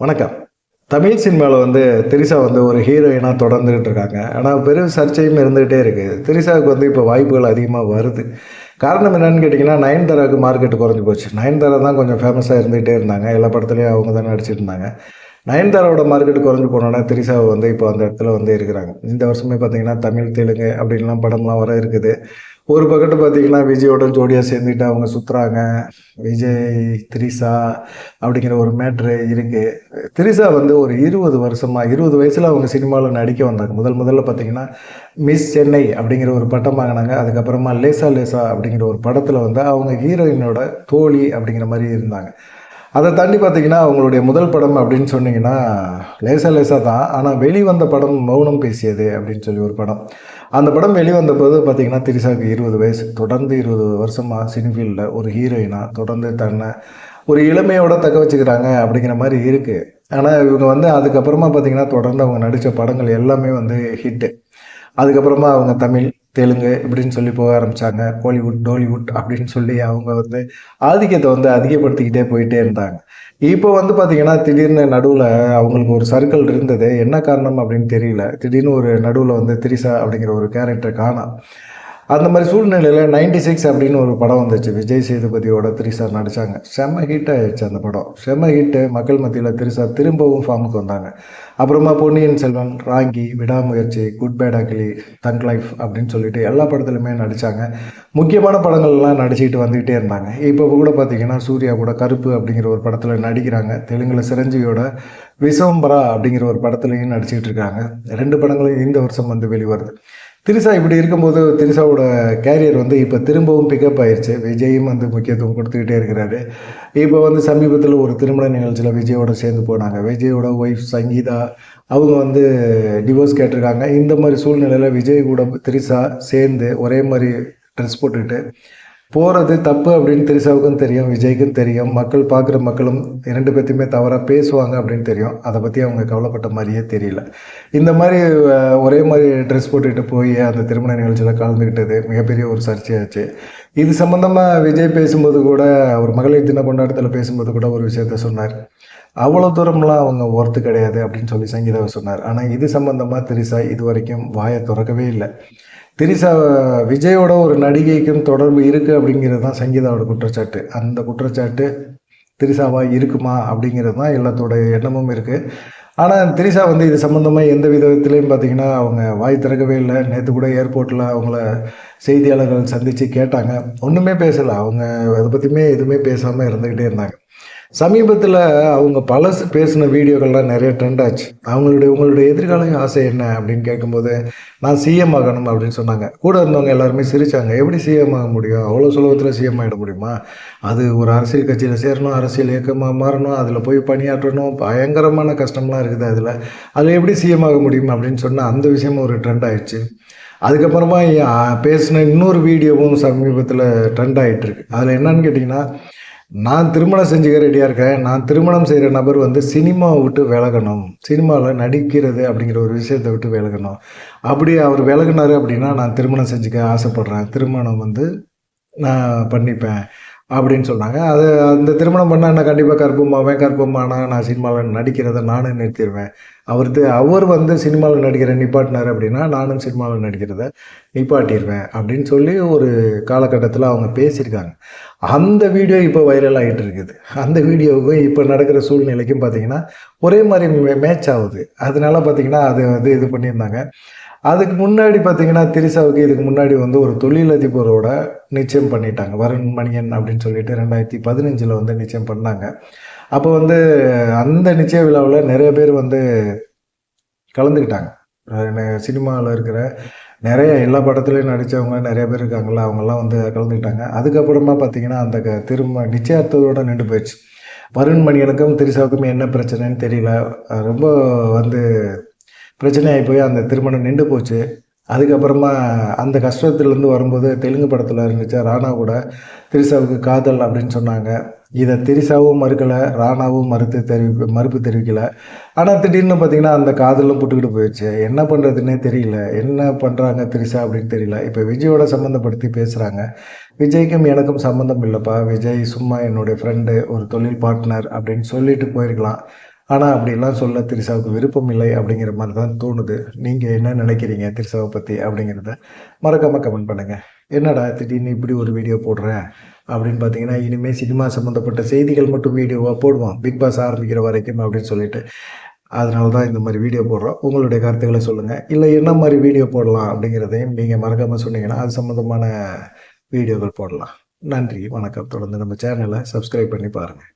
வணக்கம். தமிழ் சினிமாவில் திரிஷா ஒரு ஹீரோயினாக தொடர்ந்துகிட்டு இருக்காங்க. ஆனால் பெரும் சர்ச்சையும் இருந்துகிட்டே இருக்குது. திரிஷாவுக்கு இப்போ வாய்ப்புகள் அதிகமாக வருது. காரணம் என்னன்னு கேட்டிங்கன்னா, நயன்தாராவுக்கு மார்க்கெட் குறைஞ்சி போச்சு. நயன்தாரா தான் கொஞ்சம் ஃபேமஸாக இருந்துகிட்டே இருந்தாங்க. எல்லா படத்துலையும் அவங்க தான் நடிச்சிட்டு இருந்தாங்க. நயன்தாராவோட மார்க்கெட் குறைஞ்சி போனோன்னா திரிஷா இப்போ அந்த இடத்துல இருக்கிறாங்க. இந்த வருஷமே பார்த்தீங்கன்னா தமிழ், தெலுங்கு அப்படின்லாம் படம்லாம் வர இருக்குது. ஒரு பக்கத்து பார்த்தீங்கன்னா விஜயோட ஜோடியாக சேர்ந்துட்டு அவங்க சுற்றுறாங்க. விஜய், திரிஷா அப்படிங்கிற ஒரு மேட்ரு இருக்குது. திரிஷா ஒரு 20 வருஷமாக 20 வயசில் அவங்க சினிமாவில் நடிக்க வந்தாங்க. முதல்ல பார்த்தீங்கன்னா மிஸ் சென்னை அப்படிங்கிற ஒரு பட்டம் வாங்கினாங்க. அதுக்கப்புறமா லேசா லேசா அப்படிங்கிற ஒரு படத்தில் அவங்க ஹீரோயினோட தோழி அப்படிங்கிற மாதிரி இருந்தாங்க. அதை தாண்டி பார்த்தீங்கன்னா அவங்களுடைய முதல் படம் அப்படின்னு சொன்னீங்கன்னா லேசா லேசா தான். ஆனால் வெளிவந்த படம் மௌனம் பேசியது அப்படின்னு சொல்லி ஒரு படம். அந்த படம் வெளிவந்த போது பார்த்தீங்கன்னா திரிஷாவுக்கு 20 வயசு. தொடர்ந்து 20 வருஷமாக சினிஃபீல்டில் ஒரு ஹீரோயினாக தொடர்ந்து தன்னை ஒரு இளமையோட தக்க வச்சுக்கிறாங்க அப்படிங்கிற மாதிரி இருக்குது. ஆனால் இவங்க அதுக்கப்புறமா பார்த்தீங்கன்னா தொடர்ந்து அவங்க நடித்த படங்கள் எல்லாமே ஹிட்டு. அதுக்கப்புறமா அவங்க தமிழ், தெலுங்கு இப்படின்னு சொல்லி போக ஆரம்பித்தாங்க. கோலிவுட், டோலிவுட் அப்படின்னு சொல்லி அவங்க ஆதிக்கத்தை அதிகப்படுத்திக்கிட்டே போயிட்டே இருந்தாங்க. இப்போ பார்த்தீங்கன்னா திடீர்னு நடுவில் அவங்களுக்கு ஒரு சர்க்கிள் இருந்தது. என்ன காரணம் அப்படின்னு தெரியல. திடீர்னு ஒரு நடுவில் திரிஷா அப்படிங்கிற ஒரு கேரக்டரை காணோம். அந்த மாதிரி சூழ்நிலையில் 96 அப்படின்னு ஒரு படம் வந்துச்சு. விஜய் சேதுபதியோட திரிஷா நடித்தாங்க. செம்ம ஹிட் ஆகிடுச்சு அந்த படம். செம்ம ஹிட்டு. மக்கள் மத்தியில் திரிஷா திரும்பவும் ஃபார்முக்கு வந்தாங்க. அப்புறமா பொன்னியின் செல்வன், ராங்கி, விடாமுயற்சி, குட் பேட் அக்லி, தக் லைஃப் அப்படின்னு சொல்லிட்டு எல்லா படத்துலையுமே நடித்தாங்க. முக்கியமான படங்கள்லாம் நடிச்சுக்கிட்டு வந்துக்கிட்டே இருந்தாங்க. இப்போ கூட பார்த்தீங்கன்னா சூர்யா கூட கருப்பு அப்படிங்கிற ஒரு படத்தில் நடிக்கிறாங்க. தெலுங்கில் சிரஞ்சீவியோட விஸ்வம்பரா அப்படிங்கிற ஒரு படத்துலையும் நடிச்சிக்கிட்டு இருக்காங்க. 2 படங்களும் இந்த வருஷம் வெளிவருது. திரிஷா இப்படி இருக்கும்போது திரிஷாவோட கேரியர் இப்போ திரும்பவும் பிக்கப் ஆயிடுச்சு. விஜயும் முக்கியத்துவம் கொடுத்துக்கிட்டே இருக்கிறாரு. இப்போ சமீபத்தில் ஒரு திருமண நிகழ்ச்சியில் விஜயோட சேர்ந்து போனாங்க. விஜயோட ஒய்ஃப் சங்கீதா அவங்க டிவோர்ஸ் கேட்டிருக்காங்க. இந்த மாதிரி சூழ்நிலையில் விஜய் கூட திரிஷா சேர்ந்து ஒரே மாதிரி ட்ரெஸ் போட்டுக்கிட்டு போகிறது தப்பு அப்படின்னு திரிஷாவுக்கும் தெரியும், விஜய்க்கும் தெரியும். மக்கள் பார்க்குற மக்களும் 2 பேர்த்தையுமே தவறாக பேசுவாங்க அப்படின்னு தெரியும். அதை பற்றி அவங்க கவலைப்பட்ட மாதிரியே தெரியல. இந்த மாதிரி ஒரே மாதிரி ட்ரெஸ் போட்டுக்கிட்டு போய் அந்த திருமண நிகழ்ச்சியில் கலந்துக்கிட்டது மிகப்பெரிய ஒரு சர்ச்சையாச்சு. இது சம்மந்தமாக விஜய் பேசும்போது கூட ஒரு மகளிர் தின கொண்டாட்டத்தில் பேசும்போது கூட ஒரு விஷயத்த சொன்னார். அவ்வளோ தூரம்லாம் அவங்க ஒர்த்து கிடையாது அப்படின்னு சொல்லி சங்கீதாவை சொன்னார். ஆனால் இது சம்மந்தமாக திரிஷா இது வரைக்கும் வாயை திறக்கவே இல்லை. திரிஷா விஜயோட ஒரு நடிகைக்கும் தொடர்பு இருக்குது அப்படிங்கிறது தான் சங்கீதாவோட குற்றச்சாட்டு. அந்த குற்றச்சாட்டு திரிஷாவாக இருக்குமா அப்படிங்கிறது தான் எல்லாத்தோட எண்ணமும் இருக்குது. ஆனால் திரிஷா இது சம்மந்தமாக எந்த விதத்துலேயும் பார்த்திங்கன்னா அவங்க வாய் திறக்கவே இல்லை. நேற்று கூட ஏர்போர்ட்டில் அவங்கள செய்தியாளர்கள் சந்தித்து கேட்டாங்க. ஒன்றுமே பேசலை. அவங்க அதை பற்றியுமே எதுவுமே பேசாமல் இருந்துக்கிட்டே இருந்தாங்க. சமீபத்தில் அவங்க பழசு பேசின வீடியோக்கள்லாம் நிறைய ட்ரெண்ட் ஆச்சு. உங்களுடைய எதிர்கால ஆசை என்ன அப்படின்னு கேட்கும்போது நான் சிஎம் ஆகணும் அப்படின்னு சொன்னாங்க. கூட இருந்தவங்க எல்லாருமே சிரித்தாங்க. எப்படி சிஎம் ஆக முடியும்? அவ்வளோ சுலபத்தில் சிஎம் ஆகிட முடியுமா? அது ஒரு அரசியல் கட்சியில் சேரணும், அரசியல் இயக்கமாக மாறணும், அதில் போய் பணியாற்றணும், பயங்கரமான கஷ்டம்லாம் இருக்குது. அதில் எப்படி சிஎம் ஆக முடியும் அப்படின்னு சொன்னால் அந்த விஷயமும் ஒரு ட்ரெண்ட் ஆகிடுச்சு. அதுக்கப்புறமா பேசின இன்னொரு வீடியோவும் சமீபத்தில் ட்ரெண்ட் ஆகிட்டுருக்கு. அதில் என்னன்னு கேட்டிங்கன்னா, நான் திருமணம் செஞ்சுக்க ரெடியாக இருக்கேன். நான் திருமணம் செய்கிற நபர் சினிமாவை விட்டு விலகணும், சினிமாவில் நடிக்கிறது அப்படிங்கிற ஒரு விஷயத்தை விட்டு விலகணும். அப்படி அவர் விலகினார் அப்படின்னா நான் திருமணம் செஞ்சுக்க ஆசைப்பட்றேன், திருமணம் நான் பண்ணிப்பேன் அப்படின்னு சொன்னாங்க. அந்த திருமணம் பண்ணால் நான் கண்டிப்பாக கர்ப்பமானால் நான் சினிமாவில் நடிக்கிறத நானும் நிறுத்திடுவேன். அவர் சினிமாவில் நடிக்கிற நிப்பாட்டினார் அப்படின்னா நானும் சினிமாவில் நடிக்கிறத நிப்பாட்டிடுவேன் அப்படின்னு சொல்லி ஒரு காலகட்டத்தில் அவங்க பேசியிருக்காங்க. அந்த வீடியோ இப்போ வைரல் ஆகிட்டு இருக்குது. அந்த வீடியோவுக்கும் இப்போ நடக்கிற சூழ்நிலைக்கும் பார்த்திங்கன்னா ஒரே மாதிரி மேட்ச் ஆகுது. அதனால பார்த்திங்கன்னா அது இது பண்ணியிருந்தாங்க. அதுக்கு முன்னாடி பார்த்திங்கன்னா திரிஷாவுக்கு இதுக்கு முன்னாடி ஒரு தொழிலதிபரோட நிச்சயம் பண்ணிட்டாங்க. வருண் மணியன் அப்படின்னு சொல்லிட்டு 2015 நிச்சயம் பண்ணாங்க. அப்போ அந்த நிச்சய விழாவில் நிறைய பேர் கலந்துக்கிட்டாங்க. சினிமாவில் இருக்கிற நிறைய எல்லா படத்துலையும் நடித்தவங்க நிறைய பேர் இருக்காங்களா, அவங்கெல்லாம் கலந்துக்கிட்டாங்க. அதுக்கப்புறமா பார்த்திங்கன்னா அந்த நிச்சயத்தோடு நின்று போயிடுச்சு. வருண் மணியனுக்கும் திரிஷாவுக்கும் என்ன பிரச்சனைன்னு தெரியல. ரொம்ப பிரச்சனையாகி போய் அந்த திருமணம் நின்று போச்சு. அதுக்கப்புறமா அந்த கஷ்டத்துலேருந்து வரும்போது தெலுங்கு படத்தில் இருந்துச்சு ராணா கூட திரிஷாவுக்கு காதல் அப்படின்னு சொன்னாங்க. இதை திரிஷாவும் மறுக்கலை, ராணாவும் மறுப்பு தெரிவிக்கலை. ஆனால் திடீர்னு பார்த்திங்கன்னா அந்த காதலும் புட்டுக்கிட்டு போயிடுச்சு. என்ன பண்ணுறதுன்னே தெரியல, என்ன பண்ணுறாங்க திரிஷா அப்படின்னு தெரியல. இப்போ விஜயோட சம்மந்தப்படுத்தி பேசுகிறாங்க. விஜய்க்கும் எனக்கும் சம்மந்தம் இல்லைப்பா, விஜய் சும்மா என்னுடைய ஃப்ரெண்டு, ஒரு தொழில் பார்ட்னர் அப்படின்னு சொல்லிட்டு போயிருக்கலாம். ஆனால் அப்படிலாம் சொல்ல திரிஷாவுக்கு விருப்பம் இல்லை அப்படிங்கிற மாதிரி தான் தோணுது. நீங்கள் என்ன நினைக்கிறீங்க திரிஷாவை பற்றி அப்படிங்கிறத மறக்காமல் கமெண்ட் பண்ணுங்கள். என்னடா திடீர்னு இப்படி ஒரு வீடியோ போடுறேன் அப்படின்னு பார்த்தீங்கன்னா, இனிமேல் சினிமா சம்மந்தப்பட்ட செய்திகள் மட்டும் வீடியோவாக போடுவோம் பிக் பாஸ் ஆரம்பிக்கிற வரைக்கும் அப்படின்னு சொல்லிட்டு. அதனால தான் இந்த மாதிரி வீடியோ போடுறோம். உங்களுடைய கருத்துக்களை சொல்லுங்கள். இல்லை என்ன மாதிரி வீடியோ போடலாம் அப்படிங்கிறதையும் நீங்கள் மறக்காமல் சொன்னீங்கன்னா அது சம்மந்தமான வீடியோக்கள் போடலாம். நன்றி, வணக்கம். தொடர்ந்து நம்ம சேனலை சப்ஸ்கிரைப் பண்ணி பாருங்கள்.